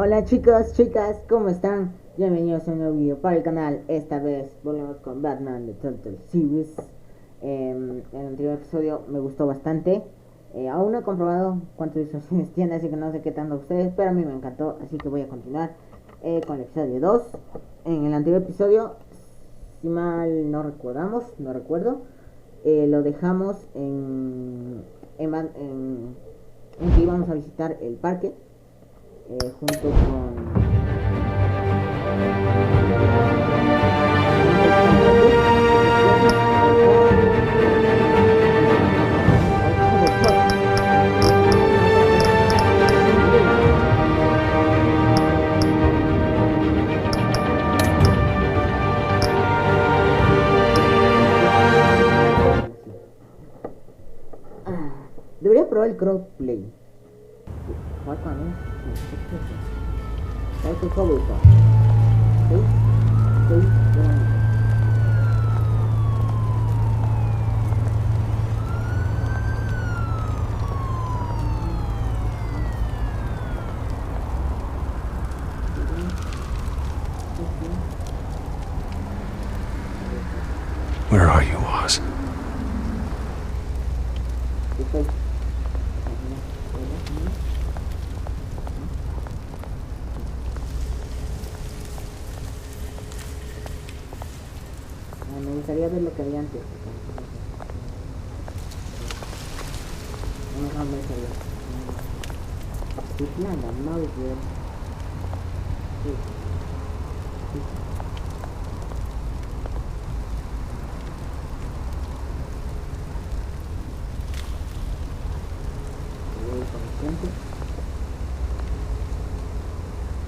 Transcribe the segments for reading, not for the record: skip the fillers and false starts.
Hola chicos, chicas, ¿cómo están? Bienvenidos a un nuevo video para el canal. Esta vez volvemos con Batman de Telltale Series. En el anterior episodio me gustó bastante. Aún no he comprobado cuántas visualizaciones tiene, así que no sé qué tanto a ustedes, pero a mí me encantó, así que voy a continuar con el episodio 2. En el anterior episodio, si mal no recuerdo, lo dejamos en que íbamos a visitar el parque junto con debería probar el crossplay. Jugar con él. ¿Sabes qué juego está? Where are you, Oz? Me gustaría ver lo que había antes. No me gustaría. It's not a mouse here.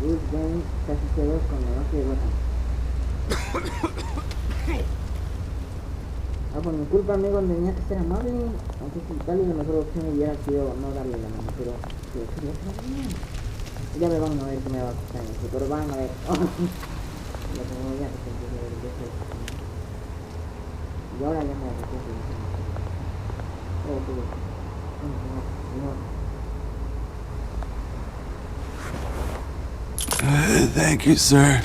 Bruce Wayne casi quedó con la base de Gotham. Por mi culpa, amigo, tenía que ser amable. Aunque si tal vez la mejor opción hubiera sido no darle la mano, pero quería ser bien. Ya me van a ver que me va a costar en el futuro, van a ver. Ya tengo ya arrepentido de eso. Y ahora ya me arrepiento de eso. Oh, qué bien. Thank you, sir.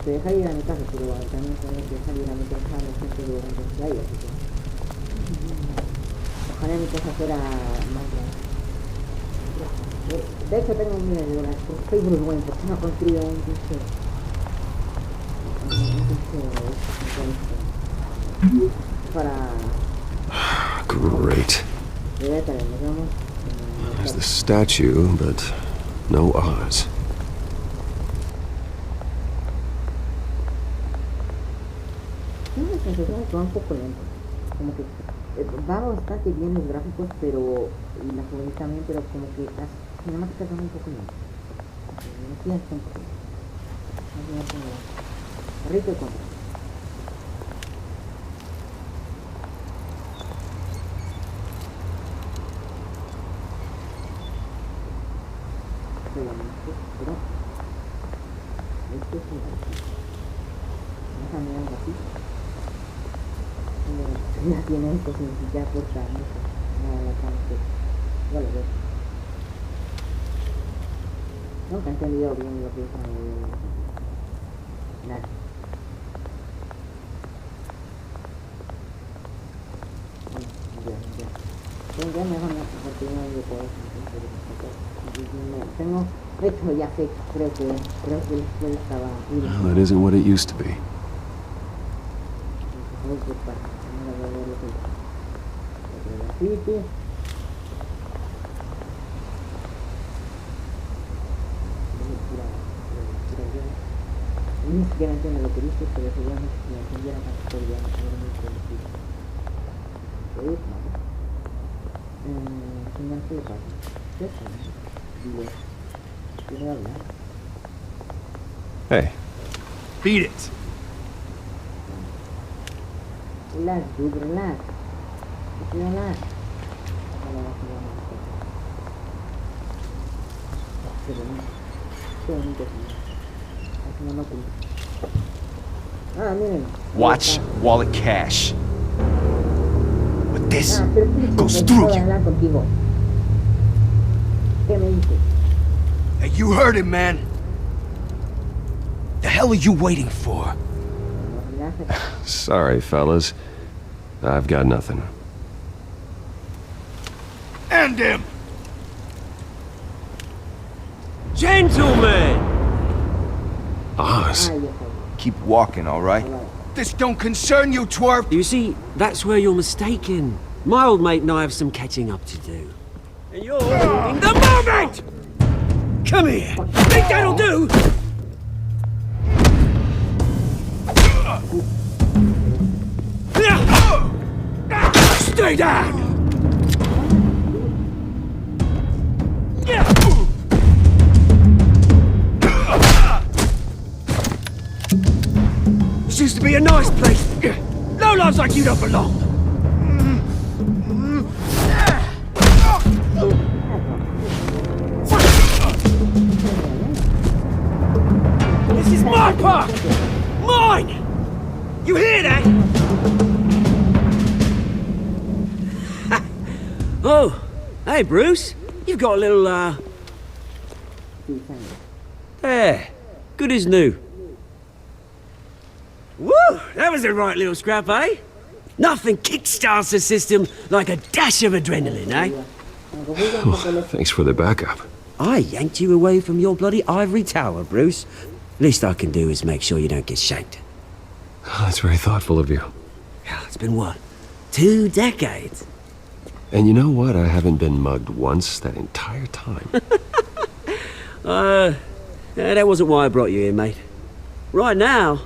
Te dejaría ir a mi casa, pero también tenía que salir a mi casa a la gente durante el día, así que ojalá mi casa fuera más grande. De hecho tengo un millones de dólares, soy Bruce Wayne, porque no construyo un pinche para... Great. There's the statue, but no Oz. Va un poco lento, como que va bastante bien los gráficos, pero y la juventud también, pero como que las cinemáticas van un poco lento. Me siento un poco rico y contra. Pero esto es una mirando así. Ya tiene esto sin siquiera aportar mucho. Nada, la cama. Ya lo veo. Nunca he entendido bien lo que es nada. Ya mejor no continuar yo por eso. Tengo, de hecho ya sé, creo que después estaba... Well, that isn't what it used to be. Ni siquiera entiendo lo que dice, pero seguramente si me entendiera más podría tener muy conocido. Señal de paz. ¿Qué es? ¿Quiere hablar? Hey. Beat it! Relax, dude, relax. Relax. Qué bonito. Es un monóculo. Ah, miren. Watch wallet cash. But this Pero pinche, goes me through acabo de you. hablar contigo. ¿Qué me dices? Hey, you heard him, man. The hell are you waiting for? Sorry, fellas. I've got nothing. End him! Gentlemen! Oz. Ah, ya sabía. Keep walking, all right? This don't concern you, twerp! You see, that's where you're mistaken. My old mate and I have some catching up to do. And you're in the moment! Come here! Think that'll do? Stay down! This used to be a nice place. No lives like you don't belong. This is my park! Mine! You hear that? Oh, hey Bruce. You've got a little, there. Good as new. Woo! That was a right little scrap, eh? Nothing kickstarts the system like a dash of adrenaline, eh? Thanks for the backup. I yanked you away from your bloody ivory tower, Bruce. Least I can do is make sure you don't get shanked. That's very thoughtful of you. Yeah, it's been what? 2 decades? And you know what? I haven't been mugged once that entire time. That wasn't why I brought you here, mate. Right now,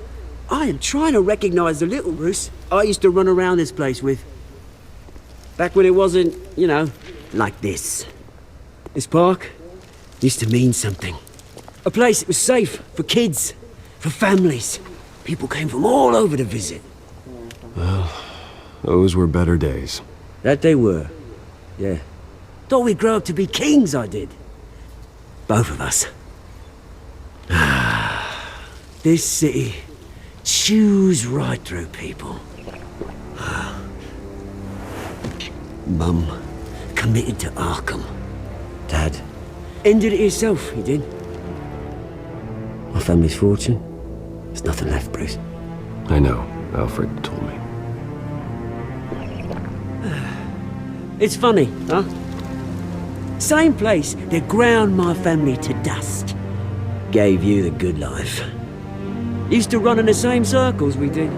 I am trying to recognize the little Bruce I used to run around this place with. Back when it wasn't, you know, like this. This park used to mean something. A place that was safe for kids, for families. People came from all over to visit. Those were better days. That they were. Yeah. Thought we'd grow up to be kings, I did. Both of us. This city chews right through people. Mum committed to Arkham. Dad ended it himself, he did. My family's fortune, there's nothing left, Bruce. I know. Alfred told me. It's funny, huh? Same place that ground my family to dust. Gave you the good life. Used to run in the same circles we did.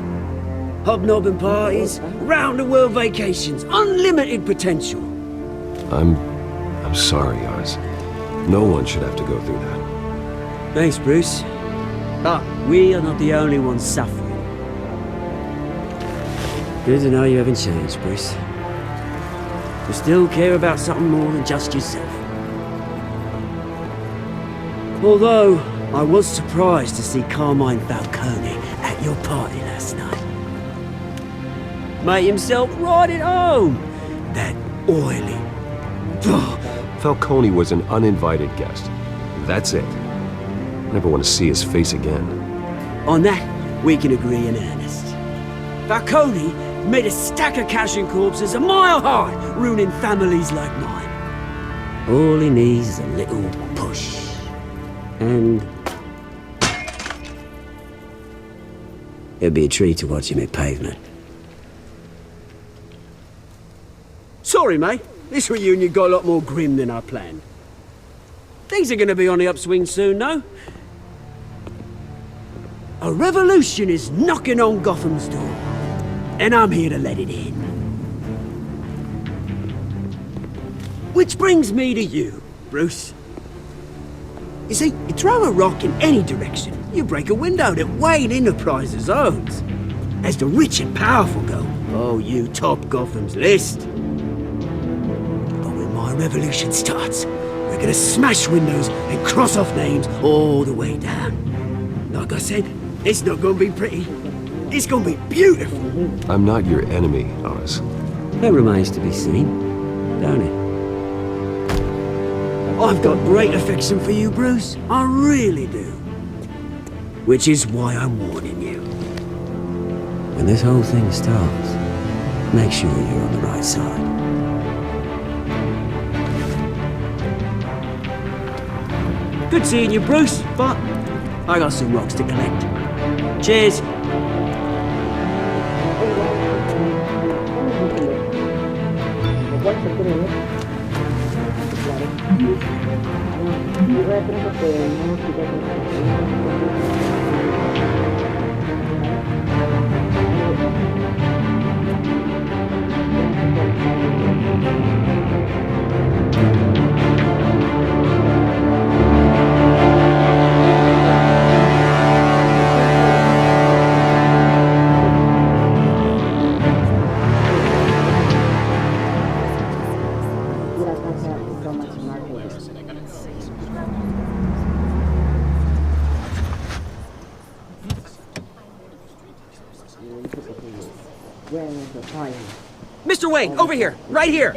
Hobnobbing parties, round-the-world vacations, unlimited potential. I'm sorry, Oz. No one should have to go through that. Thanks, Bruce. But we are not the only ones suffering. Good to know you haven't changed, Bruce. You still care about something more than just yourself. Although, I was surprised to see Carmine Falcone at your party last night. Made himself right at home. That oily... Falcone was an uninvited guest. That's it. Never want to see his face again. On that, we can agree in earnest. Falcone made a stack of cash and corpses a mile high, ruining families like mine. All he needs is a little push. And... it'd be a treat to watch him hit pavement. Sorry, mate. This reunion got a lot more grim than I planned. Things are gonna be on the upswing soon, no? A revolution is knocking on Gotham's door. And I'm here to let it in. Which brings me to you, Bruce. You see, you throw a rock in any direction, you break a window that Wayne Enterprises owns. As the rich and powerful go, oh, you top Gotham's list. But when my revolution starts, we're gonna smash windows and cross off names all the way down. Like I said, it's not gonna be pretty. It's gonna be beautiful. I'm not your enemy, Oz. That remains to be seen, don't it? I've got great affection for you, Bruce. I really do. Which is why I'm warning you. When this whole thing starts, make sure you're on the right side. Good seeing you, Bruce, but I got some rocks to collect. Cheers. Mr. Wayne, over here! Right here!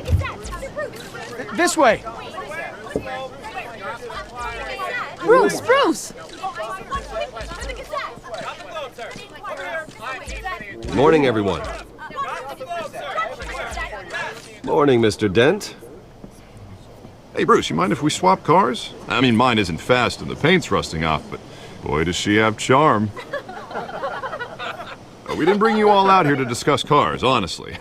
This way! Bruce! Bruce! Morning, everyone. Morning, Mr. Dent. Hey, Bruce, you mind if we swap cars? I mean, mine isn't fast and the paint's rusting off, but boy, does she have charm. We didn't bring you all out here to discuss cars, honestly.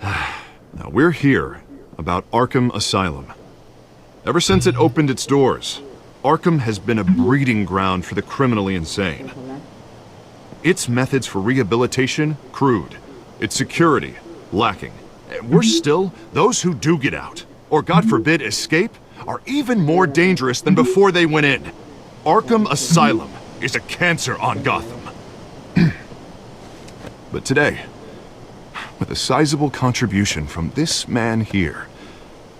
Now, we're here about Arkham Asylum. Ever since it opened its doors, Arkham has been a breeding ground for the criminally insane. Its methods for rehabilitation, crude. Its security, lacking. Worse still, those who do get out, or God forbid escape, are even more dangerous than before they went in. Arkham Asylum is a cancer on Gotham. But today, with a sizable contribution from this man here,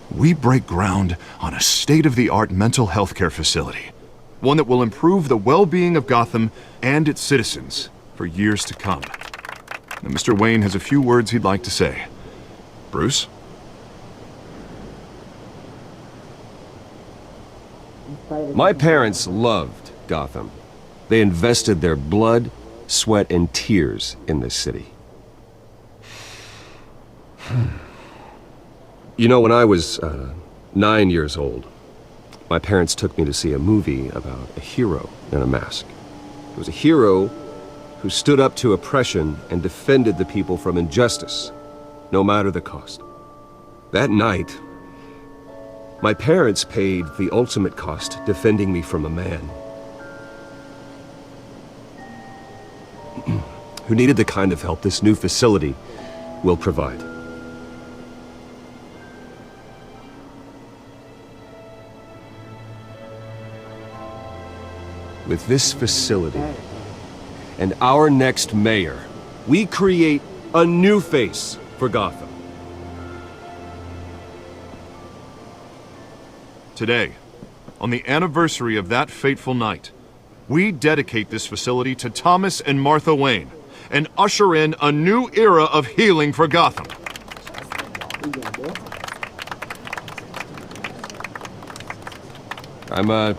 we break ground on a state-of-the-art mental health care facility. One that will improve the well-being of Gotham and its citizens for years to come. Now, Mr. Wayne has a few words he'd like to say. Bruce? My parents loved Gotham. They invested their blood, sweat, and tears in this city. You know, when I was 9 years old, my parents took me to see a movie about a hero in a mask. It was a hero who stood up to oppression and defended the people from injustice, no matter the cost. That night, my parents paid the ultimate cost defending me from a man who needed the kind of help this new facility will provide. With this facility and our next mayor, we create a new face for Gotham. Today, on the anniversary of that fateful night, we dedicate this facility to Thomas and Martha Wayne and usher in a new era of healing for Gotham. I'm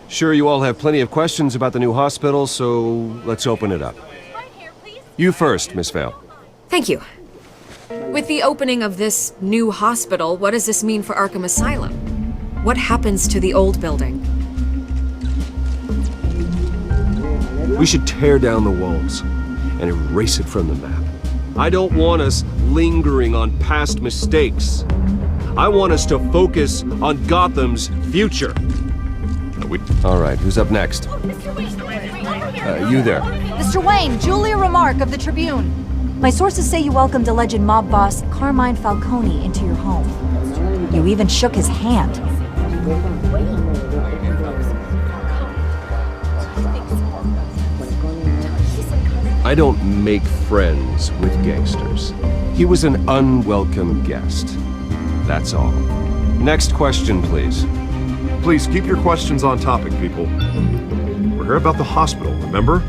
sure you all have plenty of questions about the new hospital, so let's open it up. You first, Miss Vale. Thank you. With the opening of this new hospital, what does this mean for Arkham Asylum? What happens to the old building? We should tear down the walls and erase it from the map. I don't want us lingering on past mistakes. I want us to focus on Gotham's future. All right, who's up next? You there. Mr. Wayne, Julia Remark of the Tribune. My sources say you welcomed alleged mob boss Carmine Falcone into your home. You even shook his hand. I don't make friends with gangsters. He was an unwelcome guest. That's all. Next question, please. Please keep your questions on topic, people. We're here about the hospital, remember?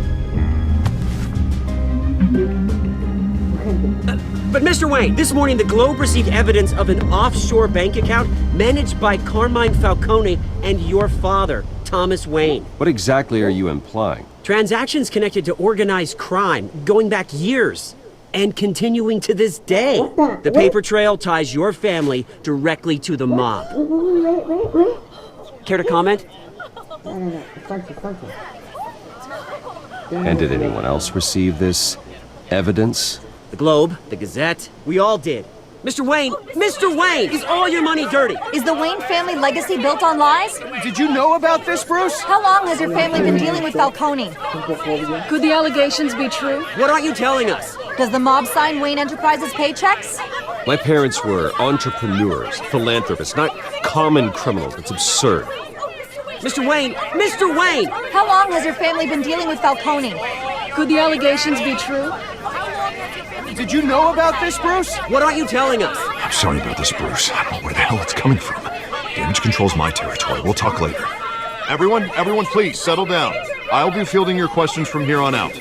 But Mr. Wayne, this morning the Globe received evidence of an offshore bank account managed by Carmine Falcone and your father, Thomas Wayne. What exactly are you implying? Transactions connected to organized crime going back years and continuing to this day. The paper trail ties your family directly to the mob. Wait. Care to comment? No. Sponsor. And did anyone else receive this evidence? The Globe, the Gazette, we all did. Mr. Wayne, is all your money dirty? Is the Wayne family legacy built on lies? Did you know about this, Bruce? How long has your family been dealing with Falcone? Could the allegations be true? What aren't you telling us? Does the mob sign Wayne Enterprises paychecks? My parents were entrepreneurs, philanthropists, not common criminals. It's absurd. Mr. Wayne! How long has your family been dealing with Falcone? Could the allegations be true? Did you know about this, Bruce? What aren't you telling us? I'm sorry about this, Bruce. I don't know where the hell it's coming from. Damage control's my territory. We'll talk later. Everyone, please, settle down. I'll be fielding your questions from here on out.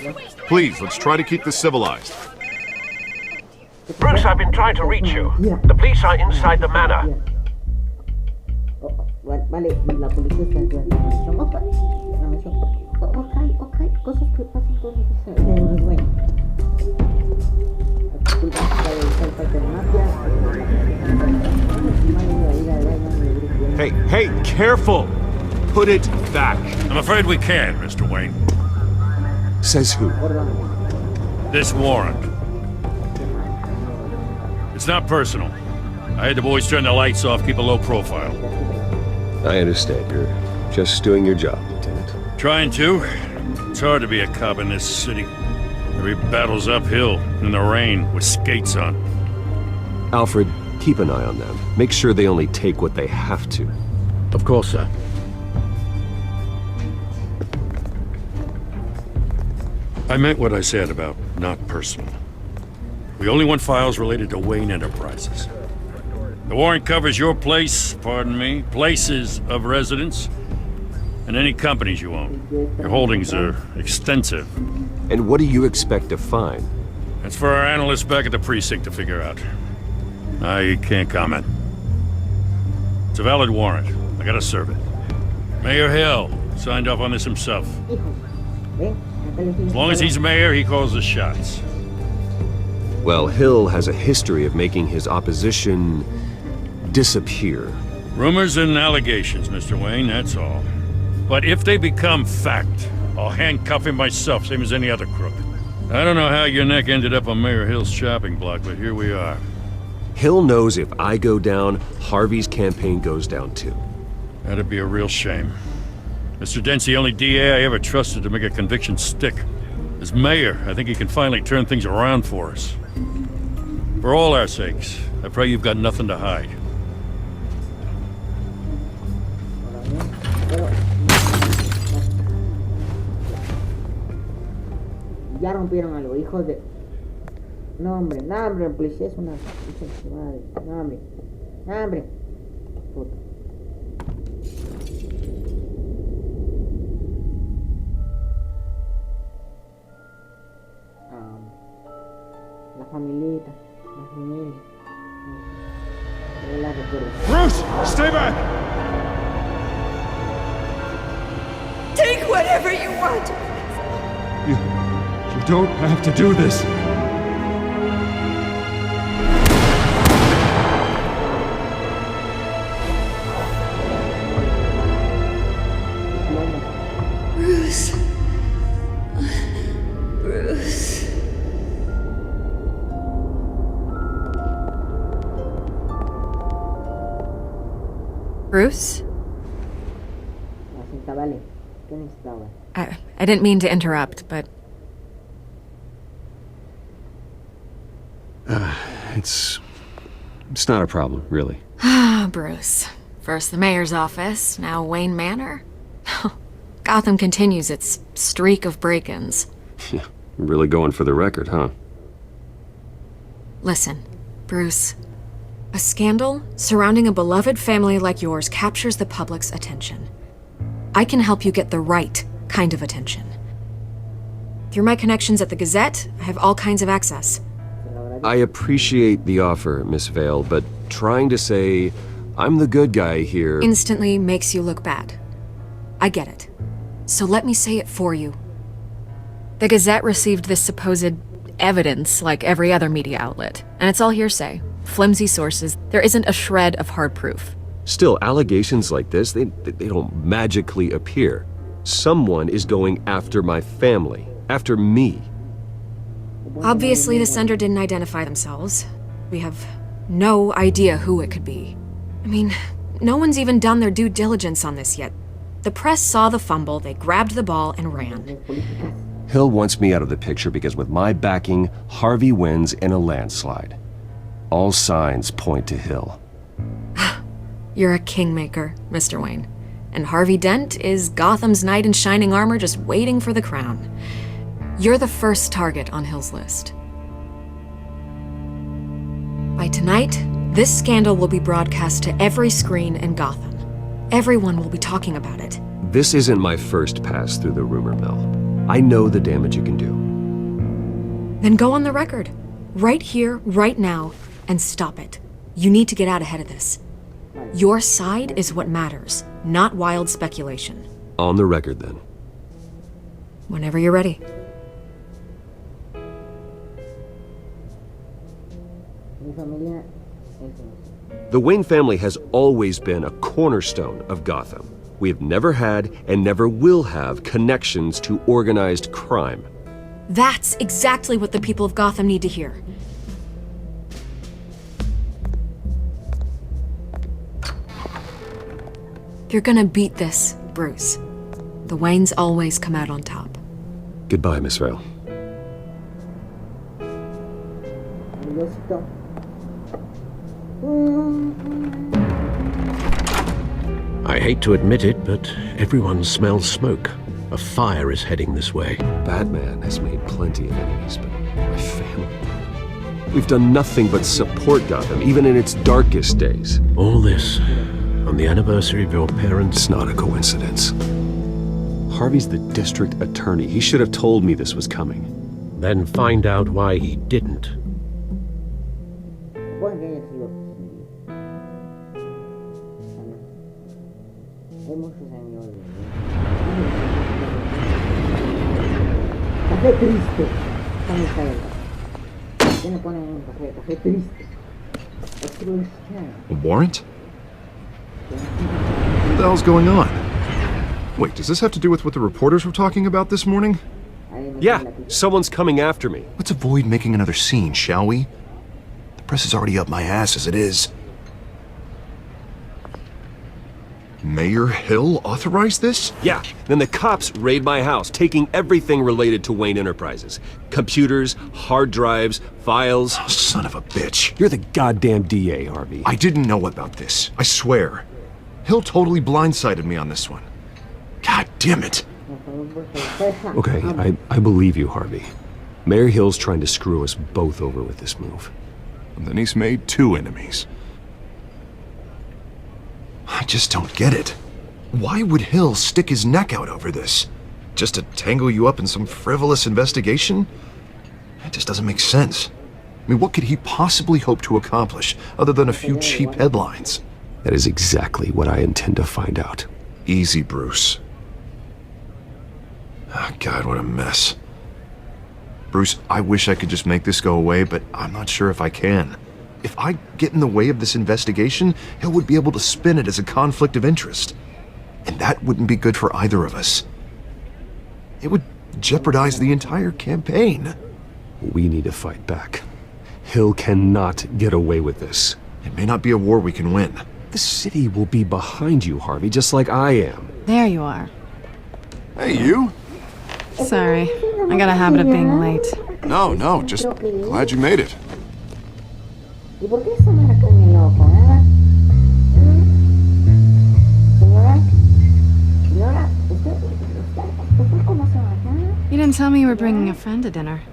Please, let's try to keep this civilized. Bruce, I've been trying to reach you. The police are inside the manor. Vale, la policía está en la mansión. Ok, cosas que pasan, cosas que se bueno. Hey, careful! Put it back. I'm afraid we can't, Mr. Wayne. Says who? This warrant. It's not personal. I had the boys turn the lights off, keep a low profile. I understand. You're just doing your job, Lieutenant. Trying to. It's hard to be a cop in this city. Every battle's uphill, in the rain, with skates on. Alfred, keep an eye on them. Make sure they only take what they have to. Of course, sir. I meant what I said about not personal. We only want files related to Wayne Enterprises. The warrant covers your place, pardon me, places of residence, and any companies you own. Your holdings are extensive. And what do you expect to find? That's for our analysts back at the precinct to figure out. I can't comment. It's a valid warrant. I gotta serve it. Mayor Hill signed off on this himself. As long as he's mayor, he calls the shots. Well, Hill has a history of making his opposition disappear. Rumors and allegations, Mr. Wayne, that's all. But if they become fact, I'll handcuff him myself, same as any other crook. I don't know how your neck ended up on Mayor Hill's shopping block, but here we are. Hill knows if I go down, Harvey's campaign goes down too. That'd be a real shame. Mr. Dent's the only DA I ever trusted to make a conviction stick. As mayor, I think he can finally turn things around for us. For all our sakes, I pray you've got nothing to hide. Ya rompieron algo, hijos de... No, hombre, el policía es una... Madre, no, hombre. Puta. La familia. La recuerdo. Bruce, stay back! Take whatever you want! You don't have to do this. Bruce. Bruce. Bruce? I didn't mean to interrupt, but... It's not a problem, really. Ah, Bruce. First the mayor's office, now Wayne Manor. Gotham continues its streak of break-ins. Yeah, really going for the record, huh? Listen, Bruce. A scandal surrounding a beloved family like yours captures the public's attention. I can help you get the right kind of attention. Through my connections at the Gazette, I have all kinds of access. I appreciate the offer, Miss Vale, but trying to say I'm the good guy here instantly makes you look bad. I get it. So let me say it for you. The Gazette received this supposed evidence like every other media outlet, and it's all hearsay. Flimsy sources. There isn't a shred of hard proof. Still, allegations like this, they don't magically appear. Someone is going after my family, after me. Obviously, the sender didn't identify themselves. We have no idea who it could be. I mean, no one's even done their due diligence on this yet. The press saw the fumble, they grabbed the ball and ran. Hill wants me out of the picture because with my backing, Harvey wins in a landslide. All signs point to Hill. You're a kingmaker, Mr. Wayne. And Harvey Dent is Gotham's knight in shining armor just waiting for the crown. You're the first target on Hill's list. By tonight, this scandal will be broadcast to every screen in Gotham. Everyone will be talking about it. This isn't my first pass through the rumor mill. I know the damage you can do. Then go on the record. Right here, right now, and stop it. You need to get out ahead of this. Your side is what matters, not wild speculation. On the record, then. Whenever you're ready. The Wayne family has always been a cornerstone of Gotham. We have never had and never will have connections to organized crime. That's exactly what the people of Gotham need to hear. You're gonna beat this, Bruce. The Waynes always come out on top. Goodbye, Miss Vale. I hate to admit it, but everyone smells smoke. A fire is heading this way. Batman has made plenty of enemies, but my family... We've done nothing but support Gotham, even in its darkest days. All this on the anniversary of your parents'... It's not a coincidence. Harvey's the district attorney. He should have told me this was coming. Then find out why he didn't. Café triste. Está muy caliente. ¿Qué me ponen un café? Café triste. A warrant? What the hell's going on? Wait, does this have to do with what the reporters were talking about this morning? Yeah, someone's coming after me. Let's avoid making another scene, shall we? The press is already up my ass as it is. Mayor Hill authorized this? Yeah, then the cops raid my house, taking everything related to Wayne Enterprises. Computers, hard drives, files. Oh, son of a bitch. You're the goddamn DA, Harvey. I didn't know about this, I swear. Hill totally blindsided me on this one. God damn it. Okay, I believe you, Harvey. Mayor Hill's trying to screw us both over with this move. And then he's made two enemies. I just don't get it. Why would Hill stick his neck out over this? Just to tangle you up in some frivolous investigation? It just doesn't make sense. I mean, what could he possibly hope to accomplish other than a few cheap headlines? That is exactly what I intend to find out. Easy, Bruce. Oh, God, what a mess. Bruce, I wish I could just make this go away, but I'm not sure if I can. If I get in the way of this investigation, Hill would be able to spin it as a conflict of interest. And that wouldn't be good for either of us. It would jeopardize the entire campaign. We need to fight back. Hill cannot get away with this. It may not be a war we can win. The city will be behind you, Harvey, just like I am. There you are. Hey, you. Sorry, I got a habit of being late. No, just glad you made it. ¿Y por qué eso me la cae loco, Señora, ¿usted conoce a acá? You didn't tell me you were bringing a friend to dinner.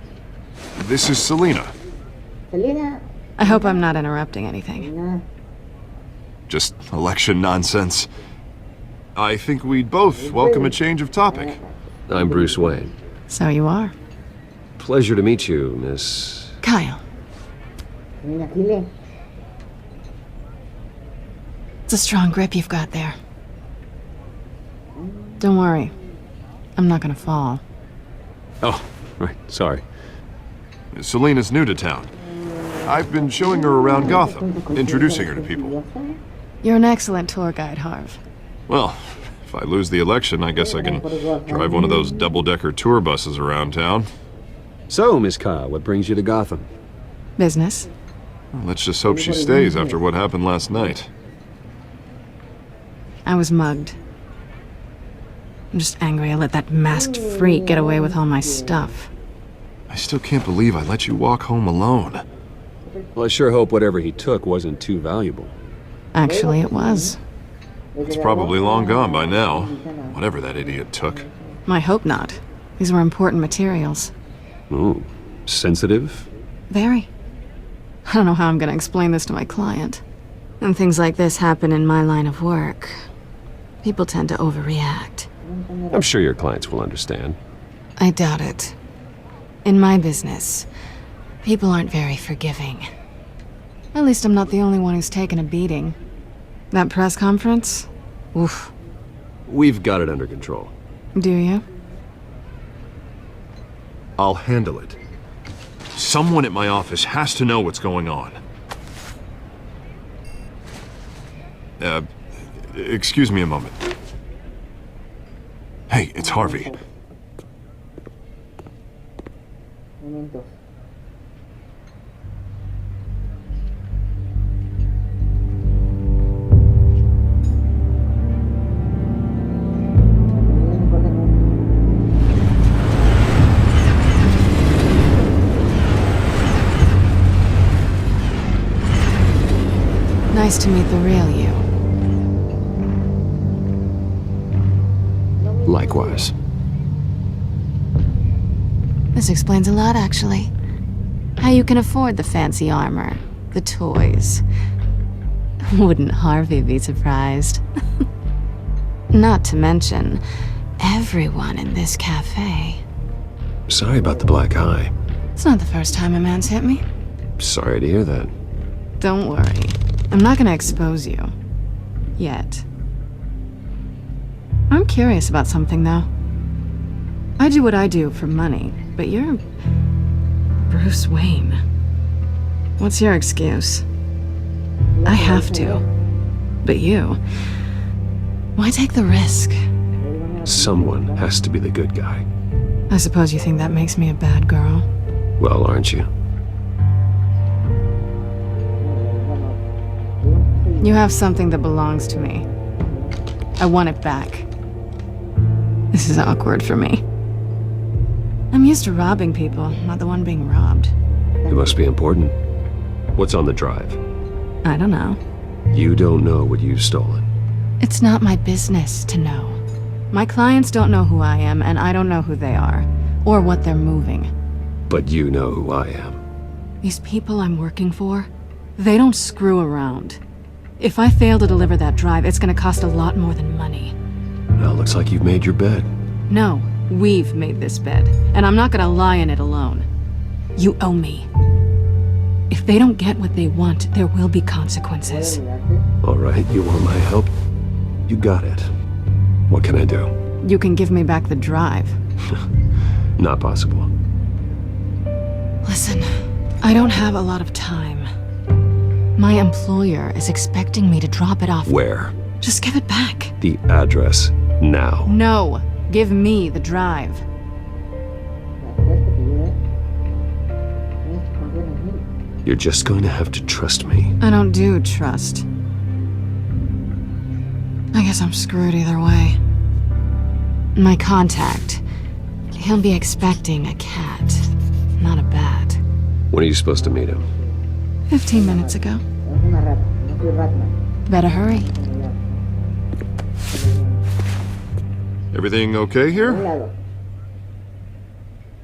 This is Selina. Selina. I hope I'm not interrupting anything. Just election nonsense. I think we'd both welcome a change of topic. I'm Bruce Wayne. So you are. Pleasure to meet you, Miss... Kyle. Mira, Chile. It's a strong grip you've got there. Don't worry. I'm not gonna fall. Oh, right, sorry. Selena's new to town. I've been showing her around Gotham, introducing her to people. You're an excellent tour guide, Harv. Well, if I lose the election, I guess I can drive one of those double-decker tour buses around town. So, Miss Ka, what brings you to Gotham? Business. Well, let's just hope she stays after what happened last night. I was mugged. I'm just angry I let that masked freak get away with all my stuff. I still can't believe I let you walk home alone. Well, I sure hope whatever he took wasn't too valuable. Actually, it was. It's probably long gone by now, whatever that idiot took. I hope not. These were important materials. Ooh, sensitive? Very. I don't know how I'm gonna explain this to my client. When things like this happen in my line of work, people tend to overreact. I'm sure your clients will understand. I doubt it. In my business, people aren't very forgiving. At least I'm not the only one who's taken a beating. That press conference? Oof. We've got it under control. Do you? I'll handle it. Someone at my office has to know what's going on. Excuse me a moment. Hey, it's Harvey. Momentos. Nice to meet the real you. Likewise. This explains a lot, actually. How you can afford the fancy armor, the toys. Wouldn't Harvey be surprised? Not to mention, everyone in this cafe. Sorry about the black eye. It's not the first time a man's hit me. Sorry to hear that. Don't worry. I'm not gonna expose you. Yet. I'm curious about something, though. I do what I do for money, but you're Bruce Wayne. What's your excuse? I have to. But you... why take the risk? Someone has to be the good guy. I suppose you think that makes me a bad girl. Well, aren't you? You have something that belongs to me. I want it back. This is awkward for me. I'm used to robbing people, not the one being robbed. It must be important. What's on the drive? I don't know. You don't know what you've stolen. It's not my business to know. My clients don't know who I am, and I don't know who they are, or what they're moving. But you know who I am. These people I'm working for, they don't screw around. If I fail to deliver that drive, it's gonna cost a lot more than money. Well, looks like you've made your bed. No, we've made this bed, and I'm not gonna lie in it alone. You owe me. If they don't get what they want, there will be consequences. All right, you want my help? You got it. What can I do? You can give me back the drive. Not possible. Listen, I don't have a lot of time. My employer is expecting me to drop it off. Where? Just give it back. The address, now. No, give me the drive. You're just going to have to trust me. I don't do trust. I guess I'm screwed either way. My contact, he'll be expecting a cat, not a bat. When are you supposed to meet him? 15 minutes ago. Better hurry. Everything okay here?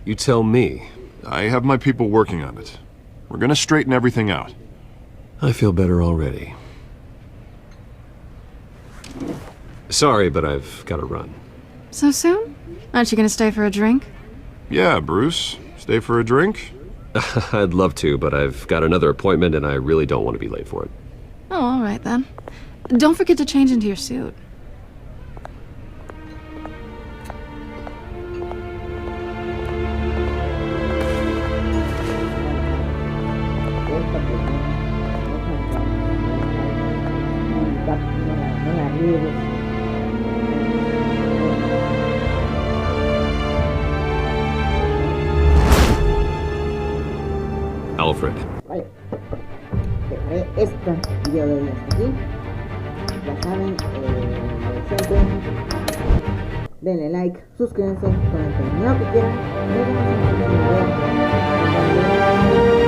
You tell me. I have my people working on it. We're gonna straighten everything out. I feel better already. Sorry, but I've got to run. So soon? Aren't you gonna stay for a drink? Yeah, Bruce. Stay for a drink? I'd love to, but I've got another appointment and I really don't want to be late for it. Oh, all right then. Don't forget to change into your suit. Alfred. Vale. Dejaré este video de hoy hasta aquí. Ya saben, siempre denle like, suscríbanse, comenten lo que quieran. Nos vemos en el próximo video.